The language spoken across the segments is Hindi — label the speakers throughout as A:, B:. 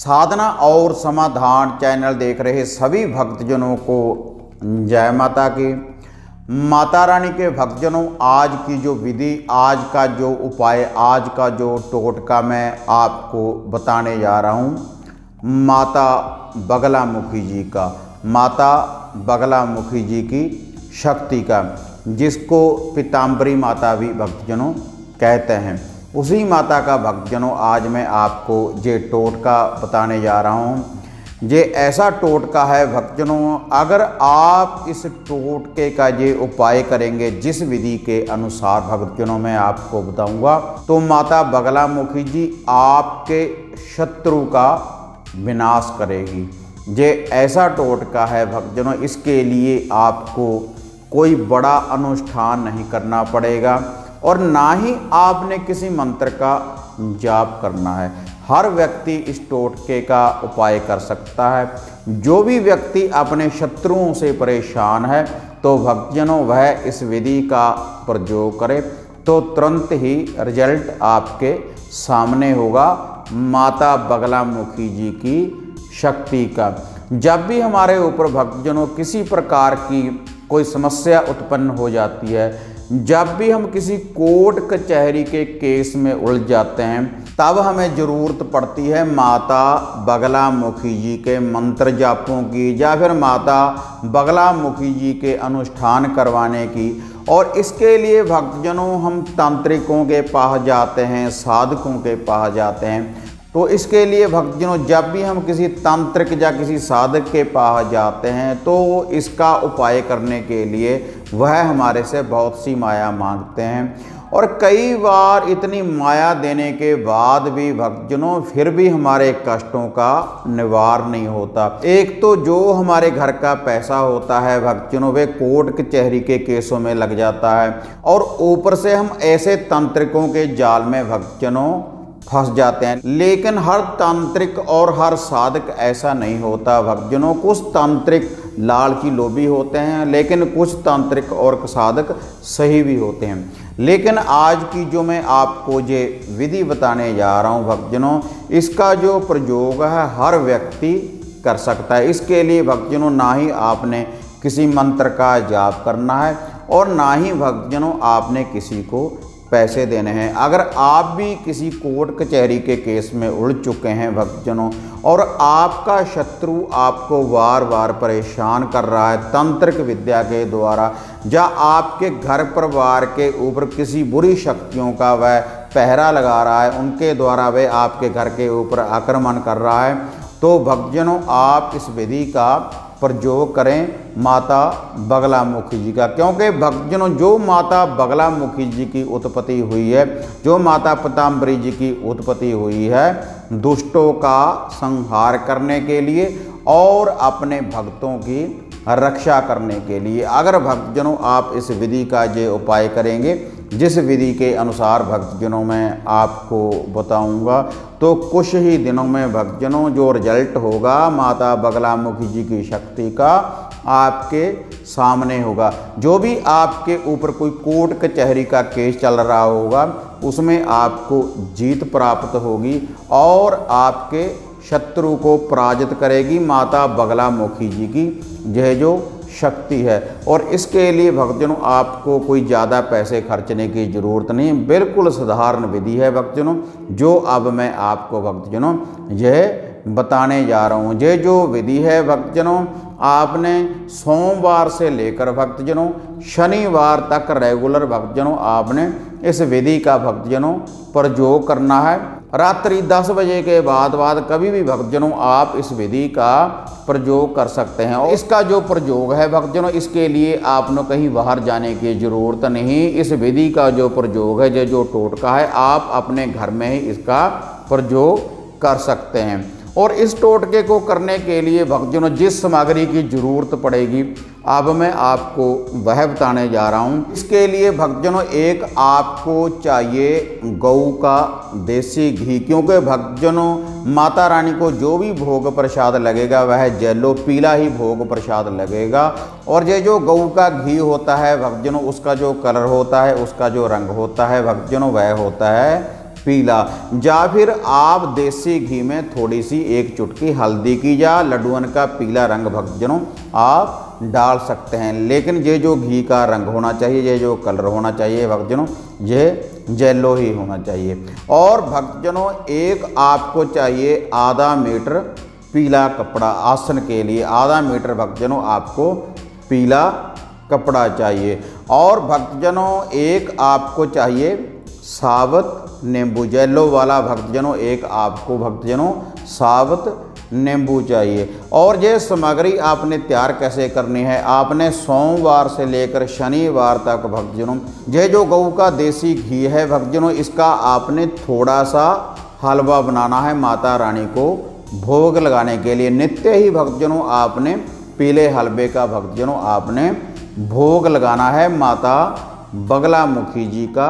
A: साधना और समाधान चैनल देख रहे सभी भक्तजनों को जय माता की। माता रानी के भक्तजनों, आज की जो विधि, आज का जो उपाय, आज का जो टोटका मैं आपको बताने जा रहा हूँ माता बगलामुखी जी का, माता बगलामुखी जी की शक्ति का, जिसको पीताम्बरी माता भी भक्तजनों कहते हैं, उसी माता का भक्तजनों आज मैं आपको ये टोटका बताने जा रहा हूँ। ये ऐसा टोटका है भक्तजनों, अगर आप इस टोटके का ये उपाय करेंगे जिस विधि के अनुसार भक्तजनों मैं आपको बताऊंगा, तो माता बगलामुखी जी आपके शत्रु का विनाश करेगी। ये ऐसा टोटका है भक्तजनों, इसके लिए आपको कोई बड़ा अनुष्ठान नहीं करना पड़ेगा और ना ही आपने किसी मंत्र का जाप करना है। हर व्यक्ति इस टोटके का उपाय कर सकता है। जो भी व्यक्ति अपने शत्रुओं से परेशान है तो भक्तजनों वह इस विधि का प्रयोग करे तो तुरंत ही रिजल्ट आपके सामने होगा माता बगलामुखी जी की शक्ति का। जब भी हमारे ऊपर भक्तजनों किसी प्रकार की कोई समस्या उत्पन्न हो जाती है, जब भी हम किसी कोर्ट कचहरी के केस में उलझ जाते हैं, तब हमें ज़रूरत पड़ती है माता बगलामुखी जी के मंत्र जापों की या फिर माता बगलामुखी जी के अनुष्ठान करवाने की। और इसके लिए भक्तजनों हम तांत्रिकों के पास जाते हैं, साधकों के पास जाते हैं। तो इसके लिए भक्तजनों जब भी हम किसी तांत्रिक या किसी साधक के पास जाते हैं तो इसका उपाय करने के लिए वह हमारे से बहुत सी माया मांगते हैं। और कई बार इतनी माया देने के बाद भी भक्तजनों फिर भी हमारे कष्टों का निवार नहीं होता। एक तो जो हमारे घर का पैसा होता है भक्तजनों वे कोर्ट कचहरी के केसों में लग जाता है और ऊपर से हम ऐसे तांत्रिकों के जाल में भक्तजनों फंस जाते हैं। लेकिन हर तांत्रिक और हर साधक ऐसा नहीं होता भक्तजनों। कुछ तांत्रिक लालची लोभी होते हैं, लेकिन कुछ तांत्रिक और साधक सही भी होते हैं। लेकिन आज की जो मैं आपको ये विधि बताने जा रहा हूँ भक्तजनों, इसका जो प्रयोग है हर व्यक्ति कर सकता है। इसके लिए भक्तजनों ना ही आपने किसी मंत्र का जाप करना है और ना ही भक्तजनों आपने किसी को पैसे देने हैं। अगर आप भी किसी कोर्ट कचहरी के केस में उलझ चुके हैं भक्तजनों और आपका शत्रु आपको बार बार परेशान कर रहा है तांत्रिक विद्या के द्वारा, या आपके घर परिवार के ऊपर किसी बुरी शक्तियों का वह पहरा लगा रहा है, उनके द्वारा वह आपके घर के ऊपर आक्रमण कर रहा है, तो भक्तजनों आप इस विधि का प्रयोग करें माता बगलामुखी जी का। क्योंकि भक्तजनों जो माता बगलामुखी जी की उत्पत्ति हुई है, जो माता पीताम्बरी जी की उत्पत्ति हुई है दुष्टों का संहार करने के लिए और अपने भक्तों की रक्षा करने के लिए। अगर भक्तजनों आप इस विधि का ये उपाय करेंगे जिस विधि के अनुसार भक्तजनों मैं आपको बताऊंगा, तो कुछ ही दिनों में भक्तजनों जो रिजल्ट होगा माता बगलामुखी जी की शक्ति का आपके सामने होगा। जो भी आपके ऊपर कोई कोर्ट कचहरी का केस चल रहा होगा उसमें आपको जीत प्राप्त होगी और आपके शत्रु को पराजित करेगी माता बगलामुखी जी की यह जो शक्ति है। और इसके लिए भक्तजनों आपको कोई ज़्यादा पैसे खर्चने की ज़रूरत नहीं, बिल्कुल साधारण विधि है भक्तजनों जो अब मैं आपको भक्तजनों यह बताने जा रहा हूँ। ये जो विधि है भक्तजनों आपने सोमवार से लेकर भक्तजनों शनिवार तक रेगुलर भक्तजनों आपने इस विधि का भक्तजनों प्रयोग करना है। रात्रि 10 बजे के बाद कभी भी भक्तजनों आप इस विधि का प्रयोग कर सकते हैं। और इसका जो प्रयोग है भक्तजनों इसके लिए आपने कहीं बाहर जाने की ज़रूरत नहीं। इस विधि का जो प्रयोग है जो टोटका है आप अपने घर में ही इसका प्रयोग कर सकते हैं। और इस टोटके को करने के लिए भक्तजनों जिस सामग्री की ज़रूरत पड़ेगी अब मैं आपको वह बताने जा रहा हूँ। इसके लिए भक्तजनों एक आपको चाहिए गऊ का देसी घी, क्योंकि भक्तजनों माता रानी को जो भी भोग प्रसाद लगेगा वह येलो पीला ही भोग प्रसाद लगेगा। और ये जो गऊ का घी होता है भक्तजनों उसका जो कलर होता है, उसका जो रंग होता है भक्तजनों वह होता है पीला, या फिर आप देसी घी में थोड़ी सी एक चुटकी हल्दी की या लड्डुअन का पीला रंग भक्तजनों आप डाल सकते हैं। लेकिन ये जो घी का रंग होना चाहिए, ये जो कलर होना चाहिए भक्तजनों, ये येलो ही होना चाहिए। और भक्तजनों एक आपको चाहिए आधा मीटर पीला कपड़ा, आसन के लिए आधा मीटर भक्तजनों आपको पीला कपड़ा चाहिए। और भक्तजनों एक आपको चाहिए साबुत नींबू, येलो वाला भक्तजनों एक आपको भक्तजनों साबुत नींबू चाहिए। और ये सामग्री आपने तैयार कैसे करनी है, आपने सोमवार से लेकर शनिवार तक भक्तजनों ये जो गऊ का देसी घी है भक्तजनों, इसका आपने थोड़ा सा हलवा बनाना है माता रानी को भोग लगाने के लिए। नित्य ही भक्तजनों आपने पीले हलवे का भक्तजनों आपने भोग लगाना है माता बगलामुखी जी का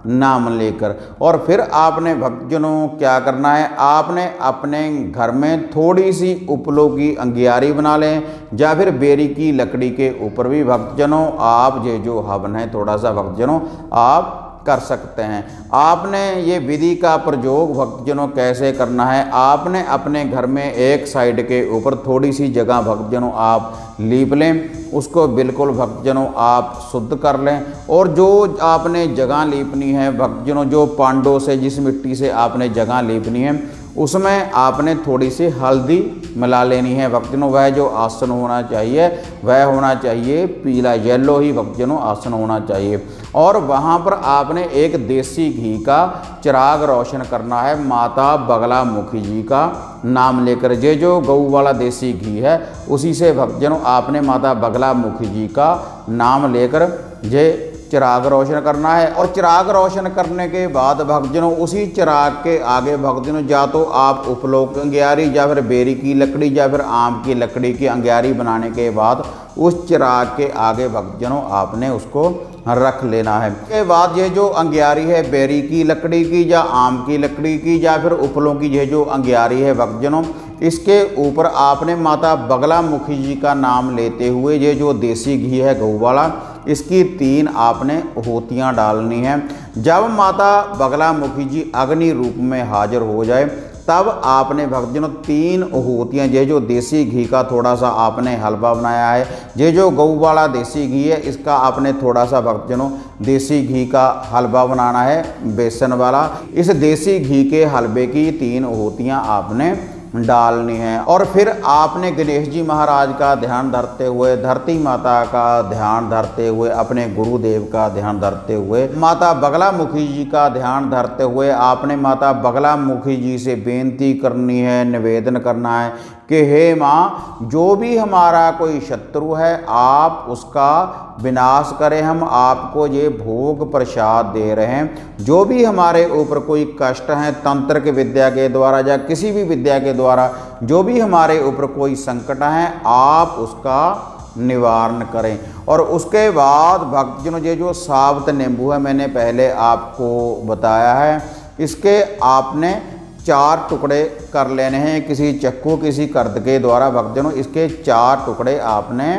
A: नाम लेकर। और फिर आपने भक्तजनों क्या करना है, आपने अपने घर में थोड़ी सी उपलों की अंगियारी बना लें, या फिर बेरी की लकड़ी के ऊपर भी भक्तजनों आप ये जो हवन है थोड़ा सा भक्तजनों आप कर सकते हैं। आपने ये विधि का प्रयोग भक्तजनों कैसे करना है, आपने अपने घर में एक साइड के ऊपर थोड़ी सी जगह भक्तजनों आप लीप लें, उसको बिल्कुल भक्तजनों आप शुद्ध कर लें। और जो आपने जगह लीपनी है भक्तजनों, जो पांडों से जिस मिट्टी से आपने जगह लीपनी है उसमें आपने थोड़ी सी हल्दी मिला लेनी है भक्तजनों। वह जो आसन होना चाहिए वह होना चाहिए पीला, येलो ही भक्तजनों आसन होना चाहिए। और वहाँ पर आपने एक देसी घी का चिराग रोशन करना है माता बगलामुखी जी का नाम लेकर। ये जो गऊ वाला देसी घी है उसी से भक्तजनों आपने माता बगलामुखी जी का नाम लेकर ये चिराग रोशन करना है। और चिराग रोशन करने के बाद भक्तजनों उसी चिराग के आगे भक्तजनों या तो आप उपलों की अंगियारी या फिर बेरी की लकड़ी या फिर आम की लकड़ी की अंगियारी बनाने के बाद उस चिराग के आगे भक्तजनों आपने उसको रख लेना है। इसके बाद ये जो अंगियारी है बेरी की लकड़ी की या आम की लकड़ी की या फिर उपलों की ये जो अंगियारी है भक्तजनों, इसके ऊपर आपने माता बगलामुखी जी का नाम लेते हुए ये जो देसी घी है गऊ वाला, इसकी 3 आपने होतियाँ डालनी हैं। जब माता बगलामुखी जी अग्नि रूप में हाजिर हो जाए तब आपने भक्तजनों 3 होतियाँ, ये जो देसी घी का थोड़ा सा आपने हलवा बनाया है, ये जो गऊ वाला देसी घी है इसका आपने थोड़ा सा भक्तजनों देसी घी का हलवा बनाना है बेसन वाला। इस देसी घी के हलवे की 3 होतियाँ आपने डालनी है। और फिर आपने गणेश जी महाराज का ध्यान धरते हुए, धरती माता का ध्यान धरते हुए, अपने गुरुदेव का ध्यान धरते हुए, माता बगलामुखी जी का ध्यान धरते हुए आपने माता बगलामुखी जी से बेनती करनी है, निवेदन करना है कि हे माँ, जो भी हमारा कोई शत्रु है आप उसका विनाश करें। हम आपको ये भोग प्रसाद दे रहे हैं। जो भी हमारे ऊपर कोई कष्ट है तंत्र की विद्या के द्वारा या किसी भी विद्या के द्वारा, जो भी हमारे ऊपर कोई संकट है आप उसका निवारण करें। और उसके बाद भक्तजनों ये जो साबुत नींबू है मैंने पहले आपको बताया है, इसके आपने 4 टुकड़े कर लेने हैं किसी चक्कू किसी कर्द के द्वारा भक्तजनों, इसके 4 टुकड़े आपने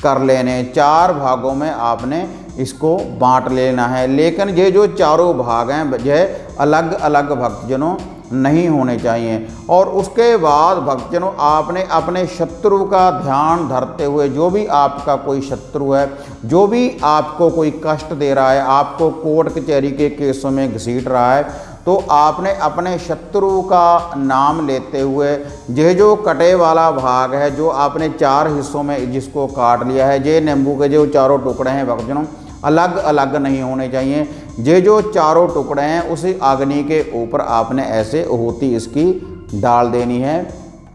A: कर लेने, 4 भागों में आपने इसको बांट लेना है। लेकिन ये जो चारों भाग हैं यह अलग अलग भक्तजनों नहीं होने चाहिए। और उसके बाद भक्तजनों आपने अपने शत्रु का ध्यान धरते हुए, जो भी आपका कोई शत्रु है, जो भी आपको कोई कष्ट दे रहा है, आपको कोर्ट कचहरी के केसों में घसीट रहा है, तो आपने अपने शत्रु का नाम लेते हुए यह जो कटे वाला भाग है जो आपने 4 हिस्सों में जिसको काट लिया है, ये नींबू के जो चारों टुकड़े हैं भक्तजनों अलग अलग नहीं होने चाहिए। ये जो चारों टुकड़े हैं उसी अग्नि के ऊपर आपने ऐसे होती इसकी डाल देनी है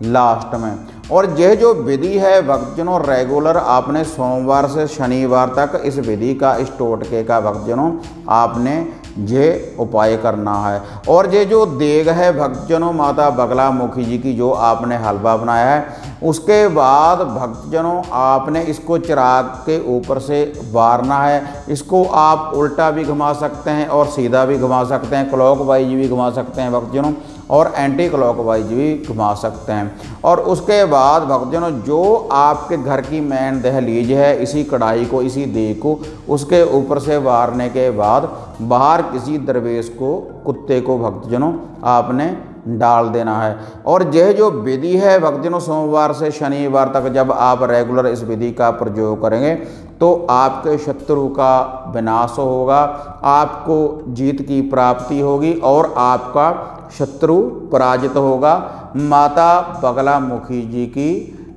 A: लास्ट में। और यह जो विधि है भक्तजनों रेगुलर आपने सोमवार से शनिवार तक इस विधि का, इस टोटके का भक्तजनों आपने ये उपाय करना है। और ये जो देग है भक्तजनों माता बगलामुखी जी की जो आपने हलवा बनाया है, उसके बाद भक्तजनों आपने इसको चिराग के ऊपर से वारना है। इसको आप उल्टा भी घुमा सकते हैं और सीधा भी घुमा सकते हैं, क्लॉकवाइज भी घुमा सकते हैं भक्तजनों, और एंटी क्लॉकवाइज भी घुमा सकते हैं। और उसके बाद भक्तजनों जो आपके घर की मेन दहलीज है, इसी कढ़ाई को, इसी देग को उसके ऊपर से वारने के बाद बाहर किसी दरवेश को, कुत्ते को भक्तजनों आपने डाल देना है। और यह जो विधि है भक्तजनों सोमवार से शनिवार तक जब आप रेगुलर इस विधि का प्रयोग करेंगे तो आपके शत्रु का विनाश होगा, आपको जीत की प्राप्ति होगी और आपका शत्रु पराजित होगा माता बगलामुखी जी की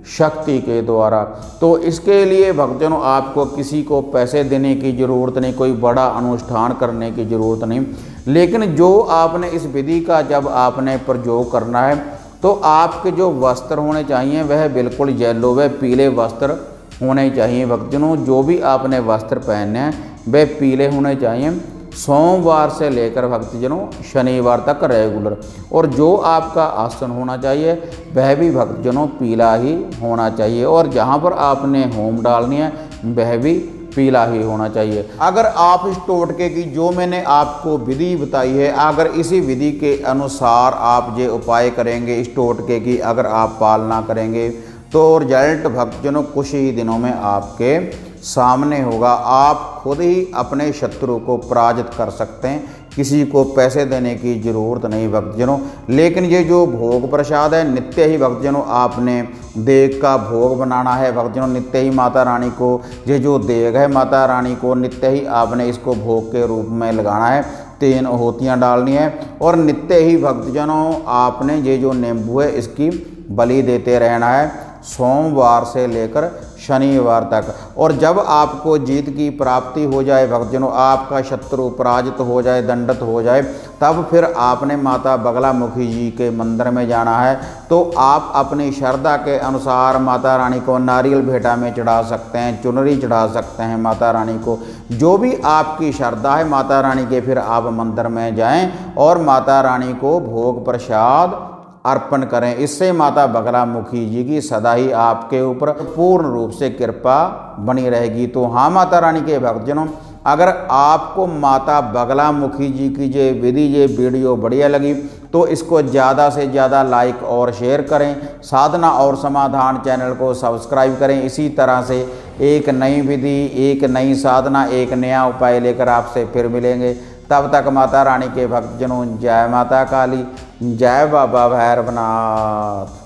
A: शक्ति के द्वारा। तो इसके लिए भक्तजनों आपको किसी को पैसे देने की ज़रूरत नहीं, कोई बड़ा अनुष्ठान करने की ज़रूरत नहीं, लेकिन जो आपने इस विधि का जब आपने प्रयोग करना है तो आपके जो वस्त्र होने चाहिए वह बिल्कुल येलो व पीले वस्त्र होने चाहिए भक्तजनों। जो भी आपने वस्त्र पहनने हैं वह पीले होने चाहिए, सोमवार से लेकर भक्तजनों शनिवार तक रेगुलर। और जो आपका आसन होना चाहिए वह भी भक्तजनों पीला ही होना चाहिए, और जहाँ पर आपने होम डालनी है वह भी पीला ही होना चाहिए। अगर आप इस टोटके की जो मैंने आपको विधि बताई है, अगर इसी विधि के अनुसार आप ये उपाय करेंगे, इस टोटके की अगर आप पालना करेंगे तो रिजल्ट भक्तजनों कुछ ही दिनों में आपके सामने होगा। आप खुद ही अपने शत्रु को पराजित कर सकते हैं, किसी को पैसे देने की ज़रूरत नहीं भक्तजनों। लेकिन ये जो भोग प्रसाद है नित्य ही भक्तजनों आपने देग का भोग बनाना है भक्तजनों। नित्य ही माता रानी को ये जो देग है माता रानी को नित्य ही आपने इसको भोग के रूप में लगाना है, 3 आहुतियाँ डालनी है। और नित्य ही भक्तजनों आपने ये जो नींबू है इसकी बलि देते रहना है सोमवार से लेकर शनिवार तक। और जब आपको जीत की प्राप्ति हो जाए भक्तजनों, आपका शत्रु पराजित हो जाए, दंडित हो जाए, तब फिर आपने माता बगलामुखी जी के मंदिर में जाना है। तो आप अपनी श्रद्धा के अनुसार माता रानी को नारियल भेंटा में चढ़ा सकते हैं, चुनरी चढ़ा सकते हैं माता रानी को, जो भी आपकी श्रद्धा है माता रानी के। फिर आप मंदिर में जाएं और माता रानी को भोग प्रसाद अर्पण करें। इससे माता बगलामुखी जी की सदा ही आपके ऊपर पूर्ण रूप से कृपा बनी रहेगी। तो हाँ माता रानी के भक्तजनों, अगर आपको माता बगलामुखी जी की ये विधि, ये वीडियो बढ़िया लगी तो इसको ज़्यादा से ज़्यादा लाइक और शेयर करें। साधना और समाधान चैनल को सब्सक्राइब करें। इसी तरह से एक नई विधि, एक नई साधना, एक नया उपाय लेकर आपसे फिर मिलेंगे। तब तक माता रानी के भक्तजनों जय माता काली, जय बाबा भैरवनाथ।